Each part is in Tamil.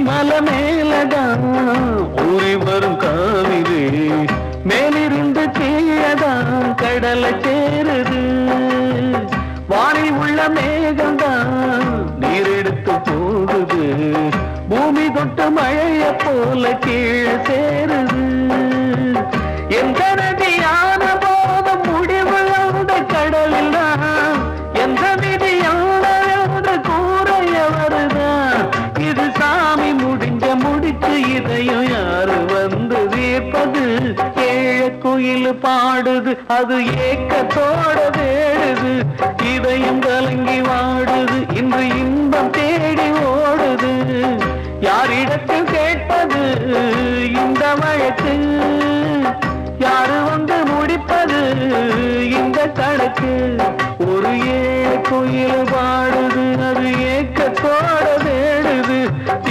மலை மேலதான் ஊறி வரும் காவிரி மேலிருந்து கீழதான் கடலை சேருது வானில் உள்ள மேகம்தான் நீர் எடுத்து போகுது பூமி தொட்டு மழைய போல கீழே சேருது எந்த நதியான போதும் முடிவு அந்த கடலில் தான் எந்த விதியான கூறைய வருதான் இது சாமி முடிச்சு இதையும் யாரு வந்து தீர்ப்பது ஏழ குயில் பாடுது அது ஏக்கத்தோட தேடுது இதயம் கலங்கி வாடுது இன்று இன்பம் தேடி ஓடுது யாரிடத்தில் கேட்பது இந்த வழக்கு யாரு வந்து முடிப்பது இந்த கணக்கு ஒரு ஏழ குயில் பாடுது அது ஏக்கத்தோட தேடுது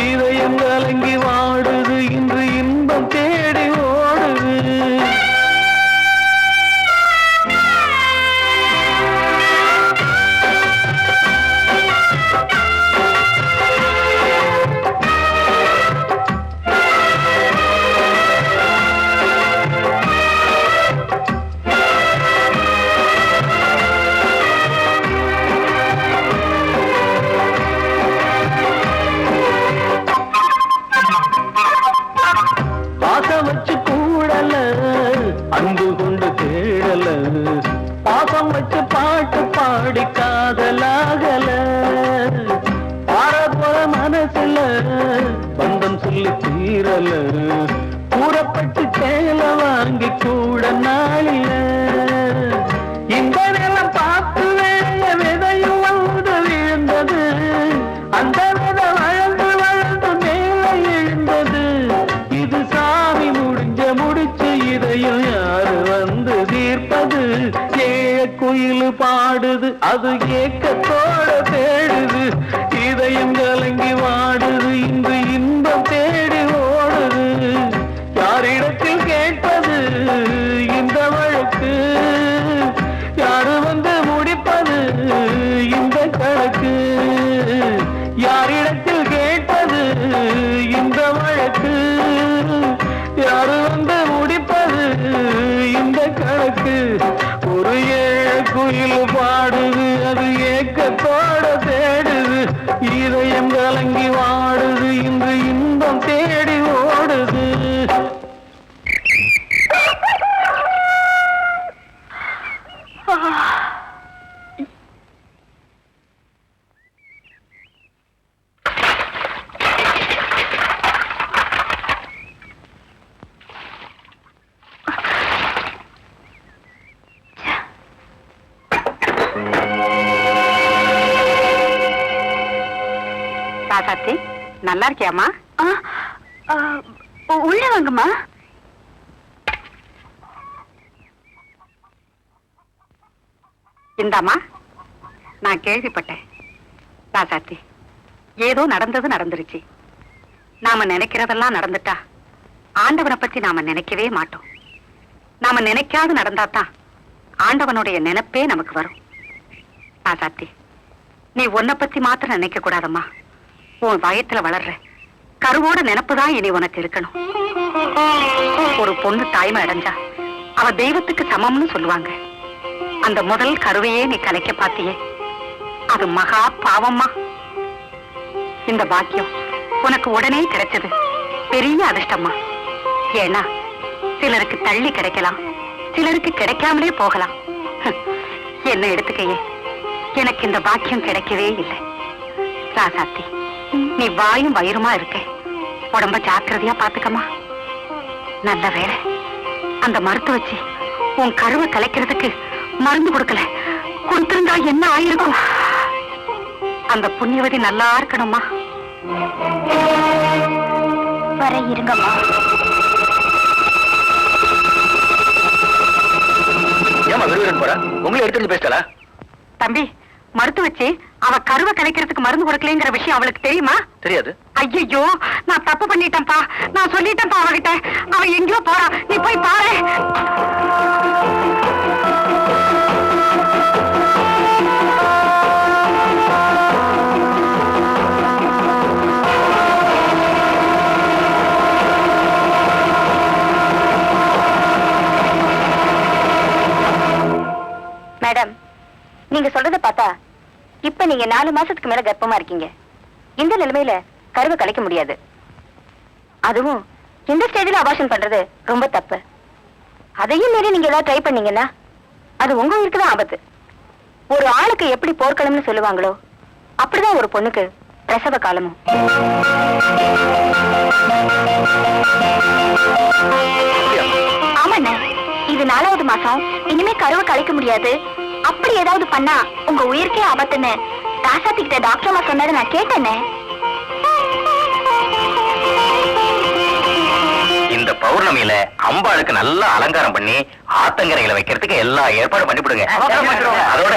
இதயம் கலங்கி வாடுது இன்று இன்பம் தேடி ஓடுது வச்சு கூடல அன்பு கொண்டு தேடல பாசம் வச்சு பாட்டு பாடி காதலாகல பாரபோல மனசுல பந்தம் சொல்லி தீரல கூறப்பட்டு சேல வாங்கி கூட நாளில இந்த நிலம் பார்த்து வேலைய விதையும் வந்து விழுந்தது அந்த விதை வளர்ந்து வளர்ந்து மேலே எழுந்தது இது சாமி முடிச்சு இதையும் யாரு வந்து தீர்ப்பது ஏழ குயில் பாடுது அது ஏக்கத்தோட தேடுது இதயம் கலங்கி வாடுது இன்று இன்பம் தேடி ஓடுது யாரிடத்தில் கேட்பது இந்த வழக்கு யாரு வந்து முடிப்பது இந்த கணக்கு யாரிடத்தில் கேட்பது இந்த வழக்கு யாரு வந்து முடிப்பது இந்த கணக்கு ஒரு ஏழ குயில் பாடுது அது ஏக்கத்தோட தேடுது இதயம் கலங்கி வாடுது இன்று இன்பம் தேடி ஓடுது ராசாத்தி நல்லா இருக்கியாமா? உள்ள வாங்கம்மா. இந்தாமா, நான் கேள்விப்பட்டேன். ராசாத்தி, ஏதோ நடந்தது நடந்துருச்சு. நாம நினைக்கிறதெல்லாம் நடந்துட்டா ஆண்டவனை பத்தி நாம நினைக்கவே மாட்டோம். நாம நினைக்காது நடந்தாதான் ஆண்டவனுடைய நினைப்பே நமக்கு வரும். ராசாத்தி, நீ உன்னை பத்தி மாத்திரம் நினைக்க கூடாதம்மா. உன் வயத்துல வளர்ற கருவோட நினைப்புதான் இனி உனக்கு இருக்கணும். ஒரு பொண்ணு தாய்மை அடைஞ்சா அவ தெய்வத்துக்கு சமம்னு சொல்லுவாங்க. அந்த முதல் கருவையே நீ கலைக்க பாத்தியே, அது மகா பாவம்மா. இந்த பாக்கியம் உனக்கு உடனே கிடைச்சது பெரிய அதிர்ஷ்டம்மா. ஏன்னா சிலருக்கு தள்ளி கிடைக்கலாம், சிலருக்கு கிடைக்காமலே போகலாம். என்ன எடுத்துக்கையே, எனக்கு இந்த பாக்கியம் கிடைக்கவே இல்லை. ராசாத்தி, நீ வாயும் வயிறுமா இருக்க, உடம்ப ஜாக்கிரதையா பாத்துக்கமா. நல்ல வேலை, அந்த மருத்துவ வச்சு உன் கருவை கலைக்கிறதுக்கு மருந்து கொடுக்கல. கொடுத்திருந்தா என்ன ஆயிருக்கும்? அந்த புண்ணியவதி நல்லா இருக்கணுமா. வர இருங்கம்மா. ஏமா விருதுடன் போற? உங்களை எடுத்து பேசல தம்பி. மருத்துவ வச்சு அவ கருவை கலைக்கிறதுக்கு மருந்து கொடுக்கலங்கிற விஷயம் அவளுக்கு தெரியுமா? தெரியாது. ஐயோ, நான் தப்பு பண்ணிட்டேன்ப்பா. நான் சொல்லிட்டேன்ப்பா அவகிட்ட. அவ எங்கேயோ போறா, நீ போய் பாரு. பார்த்தா இப்ப நீங்க 4 மாசத்துக்கு மேல கர்ப்பமா இருக்கீங்க. இந்த நிலைமையில கருவை கலைக்க முடியாது. அதுவும் இந்த ஸ்டேஜ்ல அபார்ஷன் பண்றது ரொம்ப தப்பு. அதையும் மீறி நீங்க ஏதாவது ட்ரை பண்ணீங்கன்னா அது உங்க உயிருக்கு தான் ஆபத்து. ஒரு ஆளுக்கு எப்படி போர்க்களம்னு சொல்லுவாங்களோ அப்படிதான் ஒரு பொண்ணுக்கு பிரசவ காலமும். ஆமாண்ண, இது 4வது மாசம். இனிமே கருவை கலைக்க முடியாது. அப்படி ஏதாவது பண்ணா உங்க உயிருக்கே ஆபத்துன்னு ராசாத்திக்கிட்ட டாக்டர் அம்மா சொன்னதை நான் கேட்டேனே. இந்த பௌர்ணமியில அம்பாளுக்கு நல்லா அலங்காரம் பண்ணி ஆத்தங்கரையில வைக்கிறதுக்கு எல்லா ஏற்பாடும் பண்ணிவிடுங்க. அதோட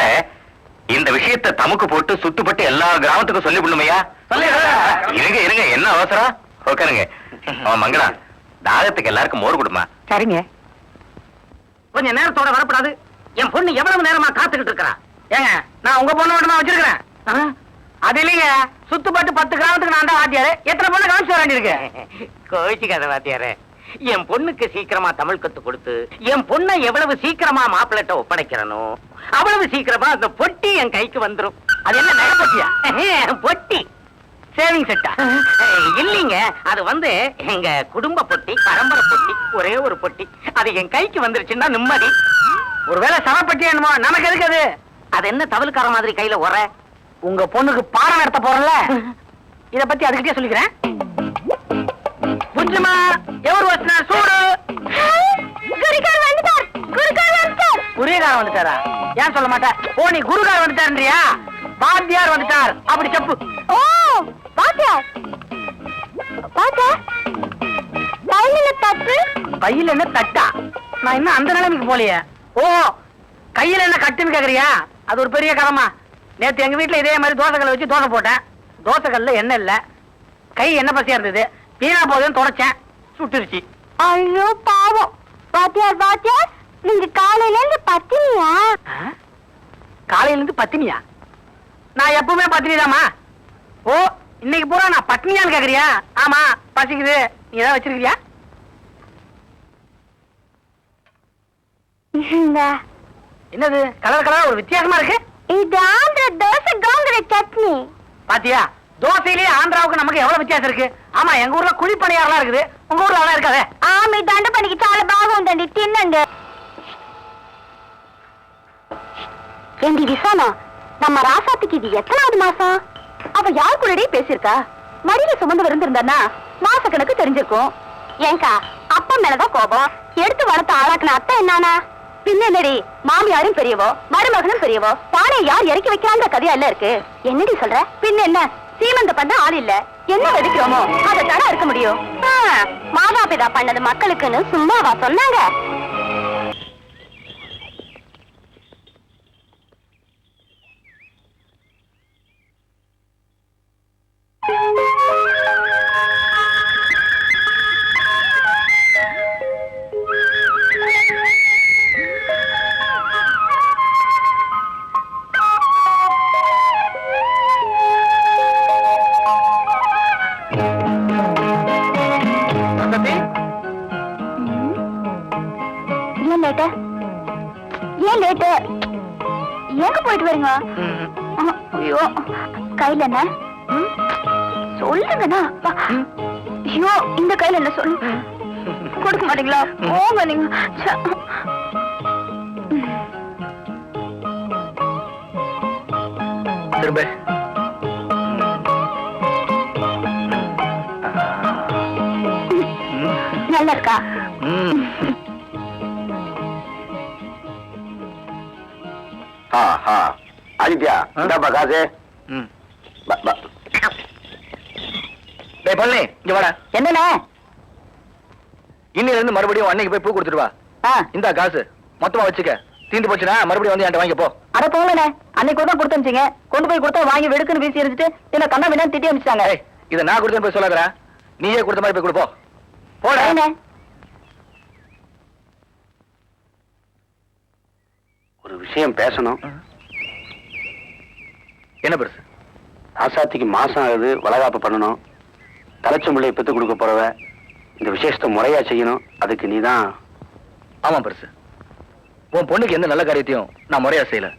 இந்த விஷயத்தை தமக்கு போட்டு சுத்துப்பட்டு எல்லா கிராமத்துக்கும் சொல்லி விடணுமையா? இருங்க இருங்க, என்ன அவசரம்? உட்காருங்க. மங்களா, தாகத்துக்கு எல்லாருக்கும் மோர் கொடுமா. சரிங்க. கொஞ்சம் நேரத்தோட வரப்படாது. என் பொண்ணு எவ்வளவு நேரமா காத்துக்கிட்டு இருக்கா? ஏங்க, நான் உங்க பொண்ணு மட்டுமா வச்சிருக்கிறேன்? அது இல்லைங்க, சுத்துப்பட்டு 10 கிராமத்துக்கு நான் தான் வாத்தியாரு. எத்தனை பொண்ணு கவனிச்சு வர வேண்டியிருக்கு? கோவிச்சுக்காத வாத்தியாரு. என் பொண்ணுக்கு சீக்கிரமா தமிழ் கத்து கொடுத்து என் பொண்ணை எவ்வளவு சீக்கிரமா மாப்பிள்ளட்ட ஒப்படைக்கிறனோ அவ்வளவு சீக்கிரமா அந்த பொட்டி என் கைக்கு வந்துரும். அது என்ன நகை பொட்டியா? பொட்டி சேவிங் செட்டா? இல்லீங்க, அது எங்க குடும்ப பொட்டி, பரம்பரை பொட்டி, ஒரே ஒரு பொட்டி. அது என் கைக்கு வந்துருச்சுன்னா நிம்மதி. ஒருவேளை சமப்பட்டி என்னமோ நமக்கு எதுக்கு? அது என்ன தவளுக்கார மாதிரி கையில உர? உங்க பொண்ணுக்கு பாடம் நடத்த போறல, இத பத்தி அதுக்கிட்டே சொல்லிக்கிறேன். புரிஞ்சுமா? எவர் வச்சனா சூடு? குருகார் வந்துட்டாரா? ஏன் சொல்ல மாட்டேன்? ஓ, நீ குருகார் வந்துட்டாருன்றியா? வாத்தியார் வந்துட்டார் அப்படி செப்பு. ஓ, வாத்தியார். வாத்தியார், கையில தட்டு. கையில என்ன தட்டா? நான் இன்னும் அந்த நிலைமைக்கு போலையே. ஓ, கையில என்ன கட்டுன்னு கேக்குறியா? அது ஒரு பெரிய கதமா. நேத்து எங்க வீட்டுல இதே மாதிரி தோசைக்கல்ல வச்சு தோசை போட்டேன். தோசைக்கல்ல எண்ணெய் இல்ல, கை என்ன பசியா இருந்தது. வீணா போகுதுன்னு தொடச்சேன், சுட்டுருச்சு. ஐயோ பாவம். வாத்தியார் வாத்தியார், நீங்க காலையில இருந்து பத்தினியா? காலையில இருந்து பத்தினியா? நான் எப்பவுமே பத்தினிதாமா. ஓ, இன்னைக்கு பூரா நான் பத்தினியான்னு கேக்குறியா? ஆமா, பசிக்குது. நீ ஏதாவது வச்சிருக்கியா? என்னது கலர் கலரா ஒரு வித்தியாசமா இருக்கு? இது ஆந்திர தோசை கோங்கர சட்னி. பாத்தியா, தோசையிலேயே ஆந்திராவுக்கு நமக்கு எவ்வளவு வித்தியாசம் இருக்கு. ஆமா, எங்க ஊர்ல குழிப்பணியாரெல்லாம் இருக்குது, உங்க ஊர்ல அதெல்லாம் இருக்காது. ஆமா, தண்ட பண்ணிக்கு చాలా బాగుందండి, తిన్నండి. ஏண்டி விசானா, நம்ம ராசாத்திக்கு இது எத்தனாவது மாசம்? அவ யார் கூடயே பேசியிருக்கா? மடியில சுமந்து இருந்திருந்தானா மாச கணக்கு தெரிஞ்சிருக்கும். ஏங்கா, அப்பா மேலதான் கோபம். எடுத்து வளர்த்த ஆளாக்குன அத்தை என்னானா? பின்ன என்னடி, மாமியாரும் பெரியவோ மருமகனும் பெரியவோ, பானை யார் இறக்கி வைக்கிறாங்க கதையா இல்ல இருக்கு. என்னடி சொல்ற? பின்ன என்ன, சீமந்த பண்ண ஆள் இல்ல, என்ன வெடிக்கிறோமோ அதை தடா இருக்க முடியும். மாதாபிதா பண்ணது மக்களுக்குன்னு சும்மாவா சொன்னாங்க? ஏன் லேட்டு? எங்க போயிட்டு வரீங்க? ஐயோ, கையில என்ன சொல்லுங்கண்ணா. ஐயோ, இந்த கையில என்ன சொல்லு, கொடுக்க மாட்டீங்களா? போங்க நீங்க. நல்லா இருக்கா? ஆதித்யா, இந்தாப்பா காசு. பழனி, இங்க வாடா. என்னண்ணே? இன்னில இருந்து மறுபடியும் அன்னைக்கு போய் பூ கொடுத்துட்டு வா. இந்தா காசு மொத்தமா வச்சுக்க. தீந்து போச்சுன்னா மறுபடியும் வந்து என்கிட்ட வாங்கி போ. அட போங்கண்ணே, அன்னைக்கு கூட கொடுத்து அனுப்பிச்சிங்க. கொண்டு போய் கொடுத்தா வாங்கி வெடுக்குன்னு வீசி எரிஞ்சிட்டு என்ன கண்ணா வேணான்னு திட்டி அனுப்பிச்சிட்டாங்க. இதை நான் கொடுத்தேன்னு போய் சொல்லாதடா, நீயே கொடுத்த மாதிரி போய் கொடுப்போம். போடா. ஒரு விஷயம் பேசணும். என்ன பெருசு? ஆசாத்திக்கு மாசம் ஆகுது, வளகாப்பு பண்ணணும். தலைச்சம்பிள்ளையை பெத்து கொடுக்க போறவ இந்த விசேஷத்தை முறையா செய்யணும். அதுக்கு நீதான். ஆமா பெருசு, உன் பொண்ணுக்கு எந்த நல்ல காரியத்தையும் நான் முறையா செய்யல.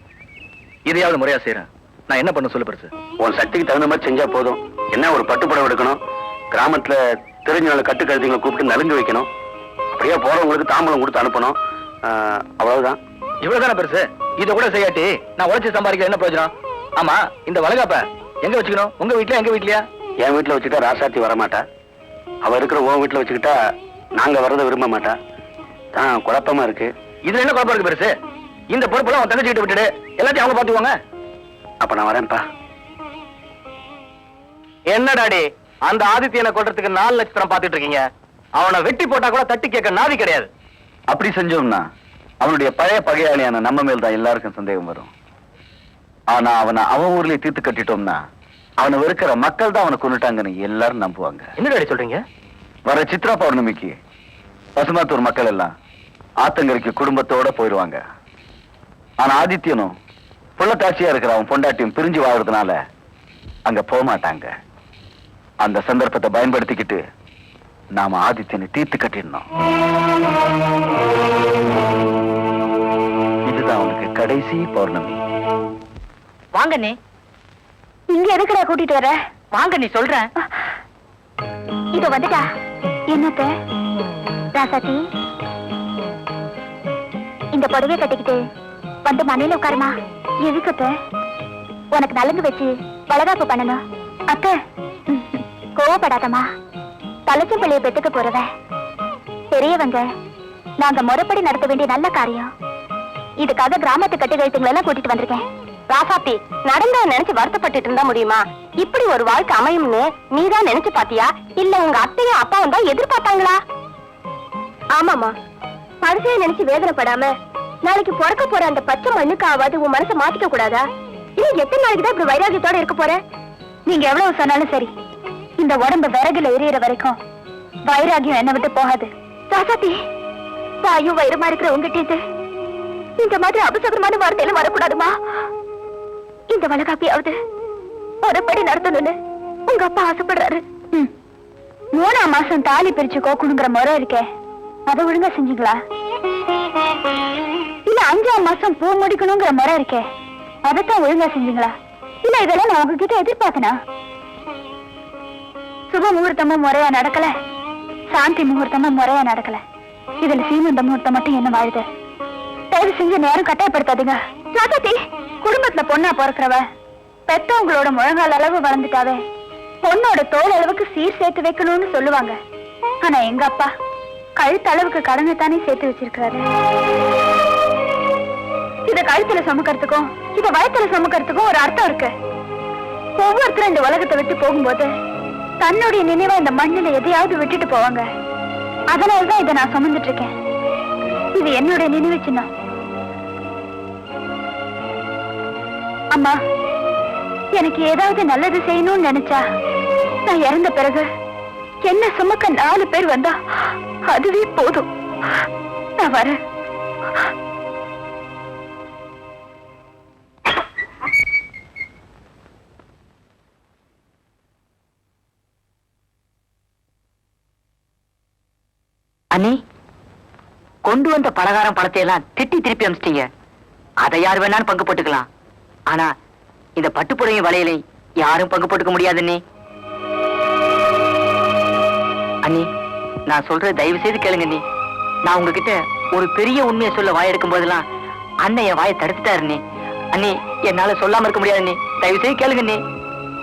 இதையாவது முறையா செய்யறேன். நான் என்ன பண்ண சொல்லு பெருசு? உன் சக்திக்கு தகுந்த மாதிரி செஞ்சா போதும். என்ன ஒரு பட்டுப்படம் எடுக்கணும், கிராமத்துல தெரிஞ்ச கட்டு கழுதிங்களை கூப்பிட்டு நலுங்கு வைக்கணும், அப்படியே போறவங்களுக்கு தாம்பலம் கொடுத்து அனுப்பணும். அவ்வளவுதான். இவ்வளவுதானே பெருசு? இதை கூட செய்யாட்டி நான் உழைச்சி சம்பாதிக்க என்ன பிரயோஜனம்? ஆமா, இந்த வளகாப்ப எங்க வச்சுக்கணும்? உங்க வீட்லயா எங்க வீட்லயா? என் வீட்டுல வச்சுட்டா ராசாத்தி வரமாட்டா. அவ இருக்கிற உன் வீட்டுல வச்சுக்கிட்டா நாங்க வரத விரும்ப மாட்டா. தான் குழப்பமா இருக்கு. இதுல என்ன குழப்பம் இருக்கு பெருசு? இந்த பொறுப்பெல்லாம் உன் தங்கச்சிக்கிட்ட விட்டுடு, எல்லாத்தையும் அவங்க பாத்துக்குவாங்க. அப்ப நான் வரேன்ப்பா. என்ன டாடி, அந்த ஆதித்யனை கொல்றதுக்கு 4 நட்சத்திரம் பாத்துட்டு இருக்கீங்க. அவனை வெட்டி போட்டா கூட தட்டி கேட்க நாதி கிடையாது. அப்படி செஞ்சோம்னா அவனுடைய பழைய பகையாளியான நம்ம மேல் தான் எல்லாருக்கும் சந்தேகம் வரும். ஆனா அவனை அவன் ஊர்லயே தீர்த்து கட்டிட்டோம்னா அவனை வெறுக்கிற மக்கள் தான் அவனை கொண்டுட்டாங்கன்னு எல்லாரும் நம்புவாங்க. என்ன டாடி சொல்றீங்க? வர சித்ரா பௌர்ணமிக்கு பசுமாத்தூர் மக்கள் எல்லாம் ஆத்தங்கரைக்கு குடும்பத்தோட போயிடுவாங்க. ஆனா ஆதித்யனும் புள்ளத்தாட்சியா இருக்கிற அவன் பொண்டாட்டியும் பிரிஞ்சு வாழ்றதுனால அங்க போக மாட்டாங்க. அந்த சந்தர்ப்பத்தை பயன்படுத்திக்கிட்டு நாம ஆதித்யனை தீர்த்து கட்டிடணும். இதுதான் அவனுக்கு கடைசி பௌர்ணமி. வாங்க நீ. இங்க எதுக்குடா கூட்டிட்டு வர? வாங்க நீ சொல்றேன். இதோ வந்துட்டா. என்னத்த ராசாத்தி, இந்த புடவை கட்டிக்கிட்டு வந்து மனையில உட்காருமா. எதுக்கத்த? உனக்கு நலங்கு வச்சு வளகாப்பு பண்ணணும். அத்த கோவப்படாதம்மா. தலைச்சும் பிள்ளைய பெத்துக்க போறவ பெரியவங்க. நாங்க முறைப்படி நடத்த வேண்டிய நல்ல காரியம். இதுக்காக கிராமத்து கட்டுக்கழுத்துங்களை எல்லாம் கூட்டிட்டு வந்திருக்கேன். ராசாத்தி, நடந்தா நினைச்சு வருத்தப்பட்டு இருந்தா முடியுமா? இப்படி ஒரு வாழ்க்கை அமையும்னு நீதான் நினைச்சு பாத்தியா? இல்ல உங்க அத்தையும் அப்பாவும் தான் எதிர்பார்த்தாங்களா? ஆமாமா, பரிசையை நினைச்சு வேதனைப்படாம நாளைக்கு பிறக்க போற அந்த பச்சை மண்ணுக்காவது உன் மனசை மாத்திக்க கூடாதா? இன்னும் எத்தனை நாளைக்கு தான் இப்படி வைராகியத்தோட இருக்க போற? நீங்க எவ்வளவு சொன்னாலும் சரி, இந்த உடம்பு விறகுல எரியற வரைக்கும் வைராகியம் என்ன விட்டு போகாது. ராசாத்தி, வாயும் வயிறுமா இருக்கிற உங்ககிட்ட இந்த மாதிரி அபசகரமான வார்த்தையில வரக்கூடாதுமா. இந்த வளகாப்பியாவது ஒருபடி நடத்தணும்னு உங்க அப்பா ஆசைப்படுறாரு. 3ஆம் மாசம் தாலி பிரிச்சு கோக்கணுங்கிற முறை இருக்கே, அதை ஒழுங்கா செஞ்சீங்களா? இல்ல 5ஆம் மாசம் பூ முடிக்கணுங்கிற முறை இருக்கே, அதைத்தான் ஒழுங்கா செஞ்சீங்களா? இல்ல இதெல்லாம் நான் உங்ககிட்ட எதிர்பார்த்தனா? சுப முகூர்த்தமும் முறையா நடக்கல, சாந்தி முகூர்த்தமும் முறையா நடக்கல. இதுல சீமந்த முகூர்த்தம் மட்டும் என்ன வாழுது? தயவு செஞ்சு நேரம் கட்டாயப்படுத்தாதீங்க. ராசாத்தி, குடும்பத்துல பொண்ணா பிறக்கிறவ பெத்தவங்களோட முழங்கால் அளவு வளர்ந்துட்டாவே பொண்ணோட தோல் அளவுக்கு சீர் சேர்த்து வைக்கணும்னு சொல்லுவாங்க. ஆனா எங்க அப்பா கழுத்து அளவுக்கு கடனை தானே சேர்த்து வச்சிருக்காரு. இத கழுத்துல சுமக்கிறதுக்கும் இத வயத்துல சுமக்கிறதுக்கும் ஒரு அர்த்தம் இருக்கு. ஒவ்வொருத்தரும் இந்த உலகத்தை விட்டு போகும்போது தன்னுடைய நினைவா இந்த மண்ணில எதையாவது விட்டுட்டு போவாங்க. அதனாலதான் இதை நான் சுமந்துட்டு இருக்கேன். இது என்னுடைய நினைவு சின்னம். அம்மா, எனக்கு ஏதாவது நல்லது செய்யணும்னு நினைச்சா நான் இறந்த பிறகு என்ன சுமக்க 4 பேர் வந்தா அதுவே போதும். நான் வரேன். அண்ணி, கொண்டு வந்த பலகாரம் பழத்தை எல்லாம் திட்டி திருப்பி அனுப்பிச்சிட்டீங்க. அதை யார் வேணாலும் பங்கு போட்டுக்கலாம். ஆனா இந்த பட்டுப்புடையும் வளையலை யாரும் பங்கு போட்டுக்க முடியாது அண்ணி. அண்ணி, நான் சொல்றது தயவு செய்து கேளுங்க அண்ணி. நான் உங்ககிட்ட ஒரு பெரிய உண்மையை சொல்ல வாய் எடுக்கும் போதெல்லாம் அண்ணன் என் வாயை தடுத்துட்டாரு அண்ணி. அண்ணி, என்னால சொல்லாம இருக்க முடியாது அண்ணி. தயவு செய்து கேளுங்க அண்ணி.